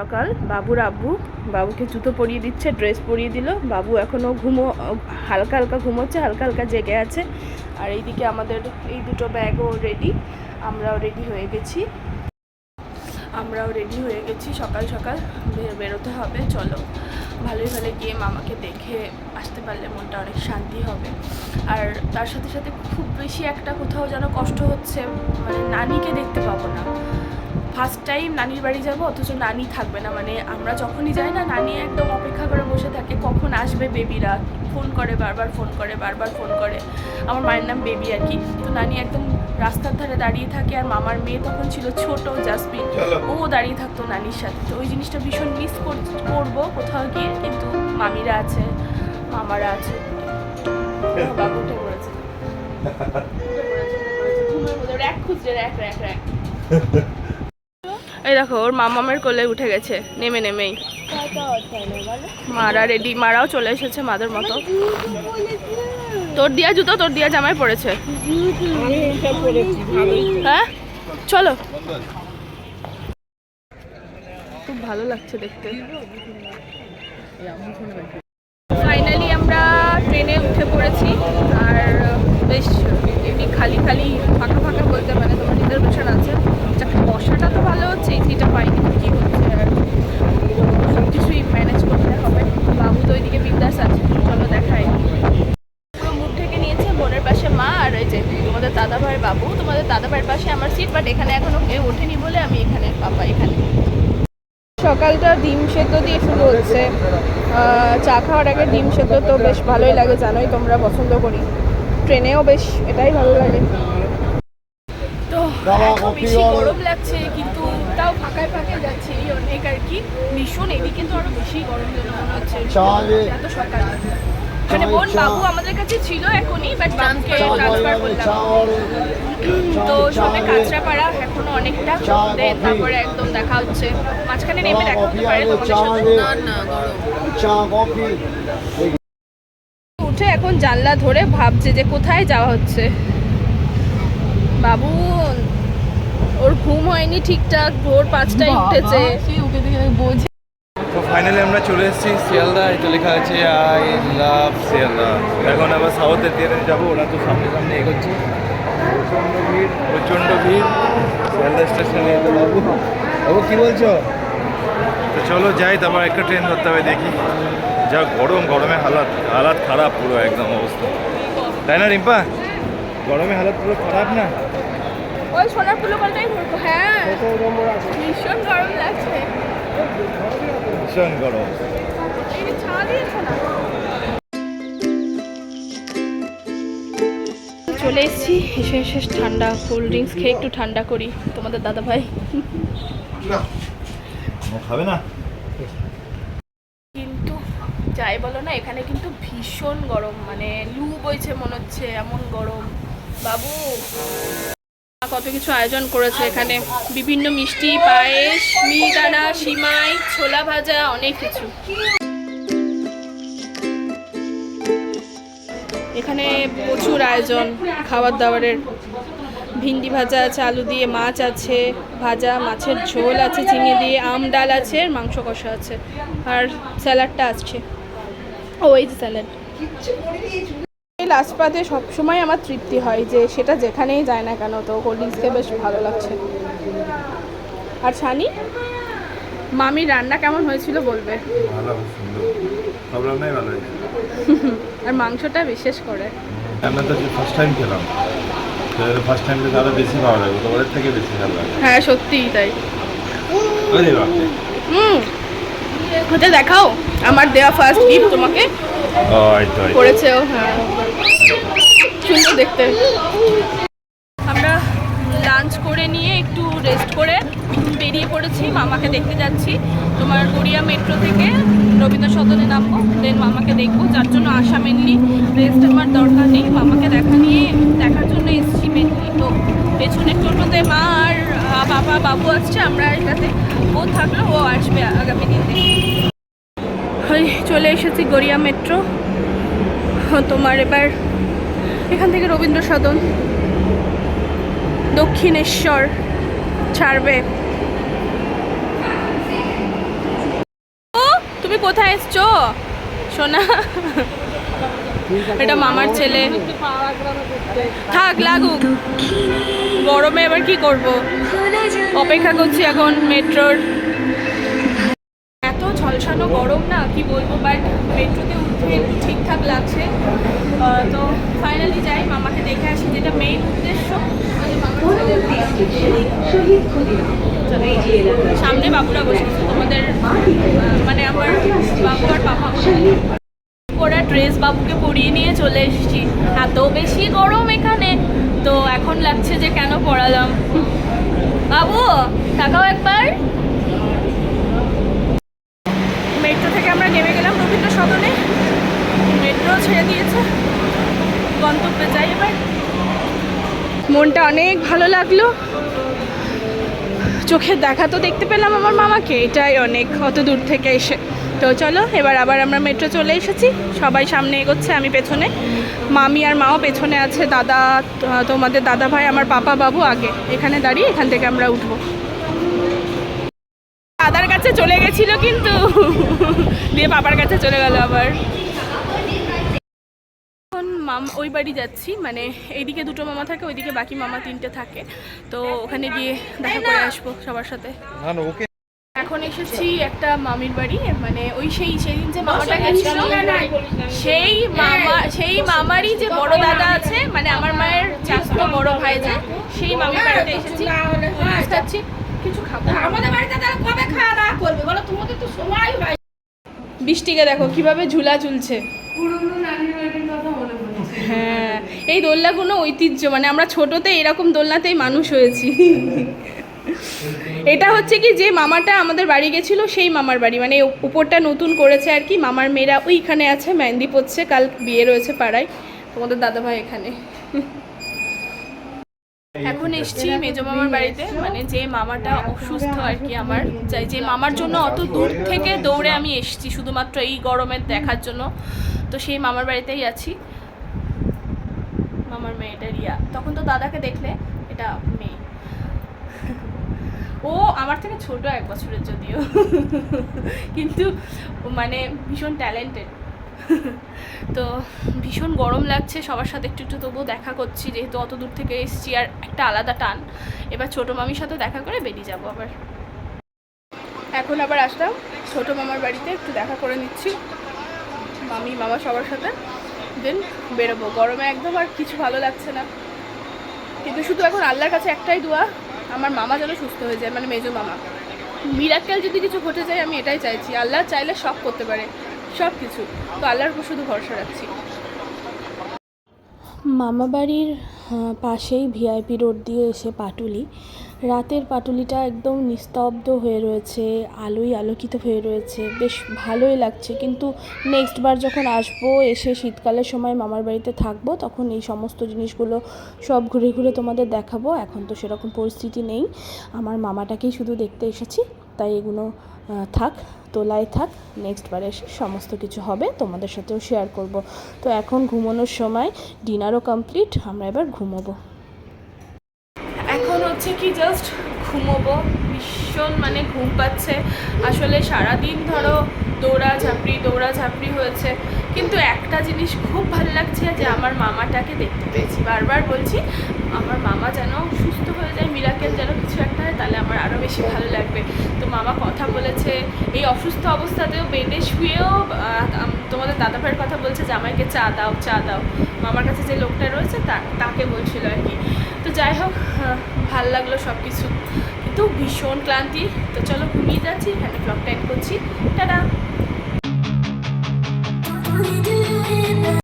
সকাল বাবুর আব্বু বাবুকে জুতো পরিয়ে দিচ্ছে, ড্রেস পরিয়ে দিল। বাবু এখনও হালকা হালকা ঘুমোচ্ছে, হালকা হালকা জেগে আছে। আর এইদিকে আমাদের এই দুটো ব্যাগও রেডি, আমরাও রেডি হয়ে গেছি। সকাল সকাল বেরোতে হবে। চলো ভালোই ভালো গিয়ে মামাকে দেখে আসতে পারলে মনটা অনেক শান্তি হবে। আর তার সাথে সাথে খুব বেশি একটা কোথাও যেন কষ্ট হচ্ছে, মানে নানিকে দেখতে পাবো না। ফার্স্ট টাইম নানির বাড়ি যাবো, অথচ নানি থাকবে না। মানে আমরা যখনই যাই না, নানি একদম অপেক্ষা করে বসে থাকে কখন আসবে বেবিরা। ফোন করে, বারবার ফোন করে। আমার মায়ের নাম বেবি আর কি। তো নানি একদম রাস্তার ধারে দাঁড়িয়ে থাকে। আর মামার মেয়ে তখন ছিল ছোট, জাসমিন, ও দাঁড়িয়ে থাকতো নানির সাথে। তো ওই জিনিসটা ভীষণ মিস করবো কোথাও গিয়ে। কিন্তু মামিরা আছে, মামারা আছে। বাবু উঠে পড়েছে, ঘুমের মধ্যে র্যাক খুঁজছে, র্যাক। এই দেখো ওর মামামের কোলে উঠে গেছে নেমেই। মারা রেডি, মারাও চলে এসেছে মাদের মতো। তোর দিয়া জুতো, তোর দিয়া জামাই পড়েছে। হ্যাঁ চলো, খুব ভালো লাগছে দেখতে। ফাইনালি আমরা ট্রেনে উঠে পড়েছি। আর বেশ এমনি খালি ফাঁকা বলতে পারে, তোমার রিজার্ভেশন আছে। বসাটা তো ভালো হচ্ছে, এই সিটটা পাইনি, কি হচ্ছে। আর সব কিছুই ম্যানেজ করতে হবে। বাবু তো ওইদিকে বিন্দাস আছে, চলো দেখাই। পুরো মুখ ঢেকে নিয়েছে। বোনের পাশে মা, আর এই যে তোমাদের দাদা ভাইয়ের বাবু। তোমাদের দাদা ভাইয়ের পাশে আমার সিট, বাট এখানে এখনো কেউ ওঠেনি বলে আমি এখানে, পাপা এখানে। সকালটা ডিম সেদ্ধ দিয়ে শুরু হচ্ছে। চা খাওয়ার আগে ডিম সেদ্ধ তো বেশ ভালোই লাগে, জানোই তোমরা, পছন্দ করি। ট্রেনেও বেশ এটাই ভালো লাগে। তো বেশি গরম লাগছে, কিন্তু তাও ফাঁকায় যাচ্ছি অনেক আর কি। ভীষণ এদিকে কিন্তু আরো বেশি গরম যেন মনে হচ্ছে এত সকাল। মানে বোন বাবু আমাদের কাছে ছিল এখনই, বাট বাবুকে ট্রান্সফার করলাম। তো সবে কাঁচরাপাড়া এখনো অনেকটা, দেন তারপরে একদম দেখা হচ্ছে। মাঝখানে নেমে দেখা হতে পারে তোমাদের সাথে। উঠে এখন জানলা ধরে ভাবছে যে কোথায় যাওয়া হচ্ছে। বাবু ওর ঘুম হয়নি ঠিকঠাক, ভোর 5টায় উঠেছে। তো ফাইনালি আমরা চলে এসেছি শিয়ালদা। এটা লেখা আছে আই লাভ শিয়ালদা। এখন আবার সাউথের ট্রেনে যাবো, ওরা তো সামনে এগোচ্ছে। প্রচণ্ড ভিড় শিয়ালদা স্টেশনে। বাবু কী বলছো? তো চলো যাই, তারপর একটা ট্রেন ধরতে হবে। দেখি, যা গরমে হালাত খারাপ পুরো একদম অবস্থা, তাই না রিম্পা? গরমে হালাত পুরো খারাপ না? ওই সোনার পুলোপালটাই ঘুরবো। হ্যাঁ ভীষণ গরম লাগছে, ভীষণ গরম। চলে এসেছি, এসে ঠান্ডা কোল্ড ড্রিঙ্কস খেয়ে একটু ঠান্ডা করি। তোমাদের দাদা ভাই খাবে না, কিন্তু যাই বলো না, এখানে কিন্তু ভীষণ গরম, মানে লু বইছে মনে হচ্ছে, এমন গরম। বাবু কত কিছু আয়োজন করেছে এখানে, বিভিন্ন মিষ্টি, পায়েস, মিহিদানা, সিমাই, ছোলা ভাজা, অনেক কিছু। এখানে প্রচুর আয়োজন খাবার দাবারের। ভিন্ডি ভাজা আছে, আলু দিয়ে, মাছ আছে ভাজা, মাছের ঝোল আছে চিংড়ি দিয়ে, আম ডাল আছে, মাংস কষা আছে, আর স্যালাডটা আসছে। এই যে স্যালাড। এই লাস্ট পাতে সবসময় আমার তৃপ্তি হয়, যে সেটা যেখানেই যায় না কেন। তো কোল্ড ড্রিঙ্কস খেয়ে বেশ ভালো লাগছে। আর ছানি, মামির রান্না কেমন হয়েছিল বলবে? সব রান্নাই ভালো হয়েছে। আর মাংসটা বিশেষ করে আমরা তো ফার্স্ট টাইম খেলাম, ফার্স্ট টাইম আরো বেশি ভালো লাগে, ওদের থেকে বেশি ভালো লাগে। হ্যাঁ সত্যিই তাই। ওটা দেখাও, আমার দেওয়া ফার্স্ট গিফট তোমাকে করেছে ও। হ্যাঁ সুন্দর দেখতে। আমরা লাঞ্চ করে নিয়ে একটু রেস্ট করে বেরিয়ে পড়েছি, মামাকে দেখতে যাচ্ছি। তোমার গড়িয়া মেট্রো থেকে রবীন্দ্র সদনে নামবো, দেন মামাকে দেখবো। যার জন্য আসা মেনলি, রেস্ট আমার দরকার নেই, মামাকে দেখার জন্য এসেছি মেনলি। তো পেছনের টোটোতে মা আর বাবু আসছে, আমরা এটাতে ও থাকলো, ও আসবে আগামী দিন থেকে। চলে এসেছি গড়িয়া মেট্রো। তোমার এবার এখান থেকে রবীন্দ্র সদন, দক্ষিণেশ্বর ছাড়বে। কোথায় এসছো সোনা? এটা মামার ছেলে। থাক লাগুক, গরমে এবার কি করব, অপেক্ষা করছি এখন মেট্রোর। এত ঝলসানো গরম না কি বলবো, বাট মেট্রোতে উঠে একটু ঠিকঠাক লাগছে। তো ফাইনালি যাই, মামাকে দেখে আসি, যেটা মেইন উদ্দেশ্য। সামনে বাবুরা বসেছে, তোমাদের মানে আমার বাবু আর পাপা ওরা ড্রেস বাবুকে পরিয়ে নিয়ে চলে এসেছি। এত বেশি গরম এখানে, তো এখন লাগছে যে কেন পড়ালাম। বাবু তাকাও একবার। মেট্রো থেকে আমরা নেমে গেলাম রবীন্দ্র সদনে, মেট্রো ছেড়ে দিয়েছে, গন্তব্যে যাই এবার। মনটা অনেক ভালো লাগলো, চোখের দেখা তো দেখতে পেলাম আমার মামাকে, এটাই অনেক, অত দূর থেকে এসে। তো চলো এবার আবার আমরা মেট্রো চলে এসেছি, সবাই সামনে এগোচ্ছে, আমি পেছনে, মামি আর মাও পেছনে আছে, দাদা তোমাদের দাদা ভাই আমার পাপা বাবু আগে এখানে দাঁড়িয়ে, এখান থেকে আমরা উঠবো। দাদার কাছে চলে গেছিল কিন্তু দিয়ে পাপার কাছে চলে গেল আবার। এখন মামা ওই বাড়ি যাচ্ছি, মানে এইদিকে দুটো মামা থাকে, ওইদিকে বাকি মামা তিনটে থাকে, তো ওখানে গিয়ে দেখা করে আসবো সবার সাথে। এখন এসেছি একটা মামির বাড়ি, মানে ওই সেদিন যে মামাটা গেছিল সেই মামারই যে বড় দাদা আছে, মানে আমার মায়ের চাচাতো বড় ভাই যে, সেই মামির বাড়িতে এসেছি। খাচ্ছি কিছু খাবো, আমাদের বাড়িতে তারা কবে খাওয়া দাওয়া করবে বলো, তোমাদের তো সময় হয়। বৃষ্টিকে দেখো কিভাবে ঝুলা ঝুলছে। হ্যাঁ, এই দোলনাগুলো ঐতিহ্য, মানে আমরা ছোটতে এরকম দোলনাতেই মানুষ হয়েছি। এটা হচ্ছে কি, যে মামাটা আমাদের বাড়ি গেছিল সেই মামার বাড়ি, মানে উপরটা নতুন করেছে আর কি। মামার মেয়েরা ওইখানে আছে, মেহেন্দি পড়ছে, কাল বিয়ে রয়েছে পাড়ায়, তোমাদের দাদাভাই এখানে। এখন এসছি মেজো মামার বাড়িতে, মানে যে মামাটা অসুস্থ আর কি আমার, যে মামার জন্য অত দূর থেকে দৌড়ে আমি এসছি শুধুমাত্র এই গরমের দেখার জন্য। তো সেই মামার বাড়িতেই আছি। মামার মেয়েটা রিয়া, তখন তো দাদাকে দেখলে, এটা মেয়ে, ও আমার থেকে ছোট 1 বছরের যদিও, কিন্তু মানে ভীষণ ট্যালেন্টেড। তো ভীষণ গরম লাগছে, সবার সাথে একটু একটু তবুও দেখা করছি, যেহেতু অত দূর থেকে এসেছি, আর একটা আলাদা টান। এবার ছোটো মামির সাথে দেখা করে বেরিয়ে যাবো আবার। এখন আবার আসলাম ছোটো মামার বাড়িতে, একটু দেখা করে নিচ্ছি মামি মামা সবার সাথে, দেন বেরোবো। গরমে একদম আর কিছু ভালো লাগছে না, কিন্তু শুধু এখন আল্লাহর কাছে একটাই দোয়া, আমার মামা যেন সুস্থ হয়ে যায়, মানে মেজো মামা। মিরাক্কেল যদি কিছু ঘটে যায়, আমি এটাই চাইছি। আল্লাহ চাইলে সব করতে পারে, সব কিছু, তো আল্লাহর উপর শুধু ভরসা রাখছি। মামাবাড়ির পাশেই ভিআইপি রোড দিয়ে এসে পাটুলি, রাতের পাটুলিটা একদম নিস্তব্ধ হয়ে রয়েছে, আলোয় আলোকিত হয়ে রয়েছে, বেশ ভালোই লাগছে। কিন্তু নেক্সট বার যখন আসবো, এসে শীতকালের সময় মামার বাড়িতে থাকবো, তখন এই সমস্ত জিনিসগুলো সব ঘুরে ঘুরে তোমাদের দেখাবো। এখন তো সেরকম পরিস্থিতি নেই, আমার মামাটাকেই শুধু দেখতে এসেছি, তাই এগুলো থাক, তোলায় থাক, নেক্সট বার এসে সমস্ত কিছু হবে, তোমাদের সাথেও শেয়ার করব। তো এখন ঘুমানোর সময়, ডিনারও কমপ্লিট, আমরা এবার ঘুমোবো। এখন হচ্ছে কি জাস্ট ঘুমোবো, ভীষণ মানে ঘুম পাচ্ছে। আসলে সারাদিন ধরো দৌড়াঝাঁপড়ি হয়েছে, কিন্তু একটা জিনিস খুব ভালো লাগছে, যে আমার মামাটাকে দেখতে পেয়েছি। বারবার বলছি আমার মামা যেন সুস্থ হয়ে যায়, মিরাকেল যেন কিছু একটা হয়, তাহলে আমার আরও বেশি ভালো লাগবে। তো মামা কথা বলেছে, এই অসুস্থ অবস্থাতেও বেডে শুয়েও তোমাদের দাদাভাইয়ের কথা বলছে, জামাইকে চা দাও। মামার কাছে যে লোকটা রয়েছে তাকে বলছিল আর কি। তো যাই হোক, ভাল লাগলো সব কিছু, কিন্তু ভীষণ ক্লান্তি। তো চলো ঘুমিয়ে যাচ্ছি, এখানে ব্লগটা এন্ড করছি, টাটা।